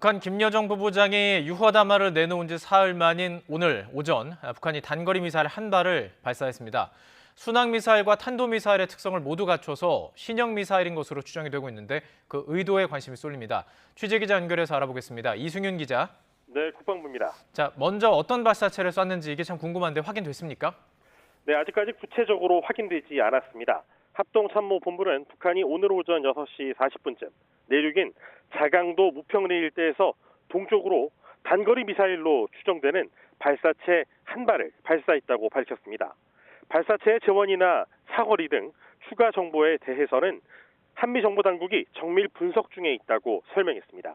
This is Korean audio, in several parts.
북한 김여정 부부장이 유허담화를 내놓은 지 사흘 만인 오늘 오전 북한이 단거리 미사일 한 발을 발사했습니다. 순항미사일과 탄도미사일의 특성을 모두 갖춰서 신형 미사일인 것으로 추정이 되고 있는데 그 의도에 관심이 쏠립니다. 취재기자 연결해서 알아보겠습니다. 이승윤 기자. 네, 국방부입니다. 자, 먼저 어떤 발사체를 쐈는지 이게 참 궁금한데 확인됐습니까? 네, 아직까지 구체적으로 확인되지 않았습니다. 합동참모본부는 북한이 오늘 오전 6시 40분쯤 내륙인 자강도 무평리 일대에서 동쪽으로 단거리 미사일로 추정되는 발사체 한 발을 발사했다고 밝혔습니다. 발사체의 재원이나 사거리 등 추가 정보에 대해서는 한미정보당국이 정밀 분석 중에 있다고 설명했습니다.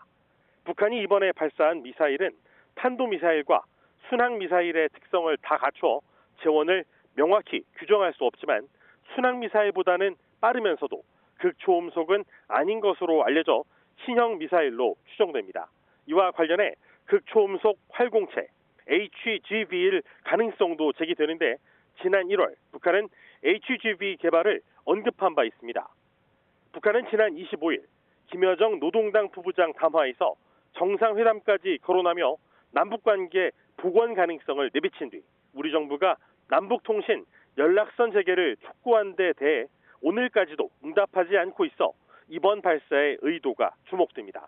북한이 이번에 발사한 미사일은 탄도미사일과 순항미사일의 특성을 다 갖춰 재원을 명확히 규정할 수 없지만 순항미사일보다는 빠르면서도 극초음속은 아닌 것으로 알려져 신형 미사일로 추정됩니다. 이와 관련해 극초음속 활공체 HGV일 가능성도 제기되는데 지난 1월 북한은 HGV 개발을 언급한 바 있습니다. 북한은 지난 25일 김여정 노동당 부부장 담화에서 정상회담까지 거론하며 남북관계 복원 가능성을 내비친 뒤 우리 정부가 남북통신 연락선 재개를 촉구한 데 대해 오늘까지도 응답하지 않고 있어 이번 발사의 의도가 주목됩니다.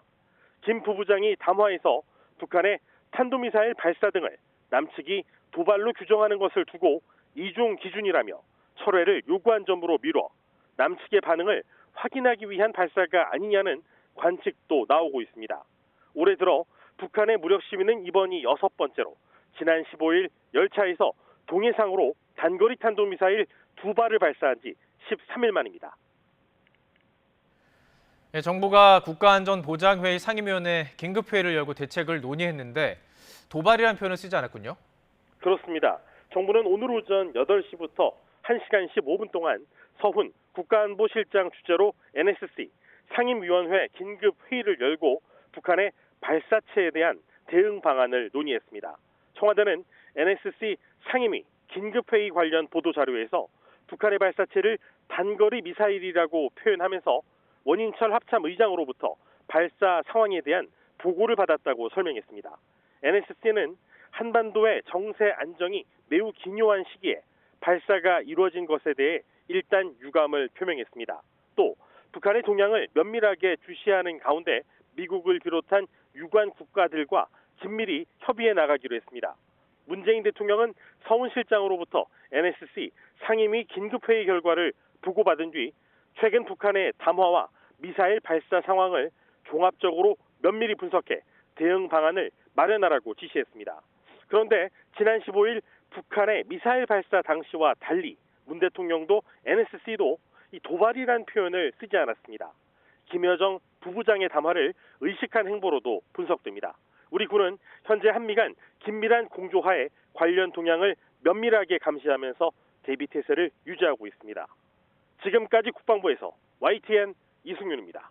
김 부부장이 담화에서 북한의 탄도미사일 발사 등을 남측이 도발로 규정하는 것을 두고 이중 기준이라며 철회를 요구한 점으로 미뤄 남측의 반응을 확인하기 위한 발사가 아니냐는 관측도 나오고 있습니다. 올해 들어 북한의 무력 시위는 이번이 6번째로 지난 15일 열차에서 동해상으로 단거리 탄도미사일 2발을 발사한 지 13일 만입니다. 예, 정부가 국가안전보장회의 상임위원회 긴급회의를 열고 대책을 논의했는데 도발이라는 표현을 쓰지 않았군요. 그렇습니다. 정부는 오늘 오전 8시부터 1시간 15분 동안 서훈 국가안보실장 주재로 NSC 상임위원회 긴급회의를 열고 북한의 발사체에 대한 대응 방안을 논의했습니다. 청와대는 NSC 상임위 긴급회의 관련 보도자료에서 북한의 발사체를 단거리 미사일이라고 표현하면서 원인철 합참 의장으로부터 발사 상황에 대한 보고를 받았다고 설명했습니다. NSC는 한반도의 정세 안정이 매우 기묘한 시기에 발사가 이루어진 것에 대해 일단 유감을 표명했습니다. 또 북한의 동향을 면밀하게 주시하는 가운데 미국을 비롯한 유관 국가들과 긴밀히 협의해 나가기로 했습니다. 문재인 대통령은 서훈 실장으로부터 NSC 상임위 긴급회의 결과를 보고받은 뒤 최근 북한의 담화와 미사일 발사 상황을 종합적으로 면밀히 분석해 대응 방안을 마련하라고 지시했습니다. 그런데 지난 15일 북한의 미사일 발사 당시와 달리 문 대통령도 NSC도 이 도발이란 표현을 쓰지 않았습니다. 김여정 부부장의 담화를 의식한 행보로도 분석됩니다. 우리 군은 현재 한미 간 긴밀한 공조하에 관련 동향을 면밀하게 감시하면서 대비태세를 유지하고 있습니다. 지금까지 국방부에서 YTN 이승윤입니다.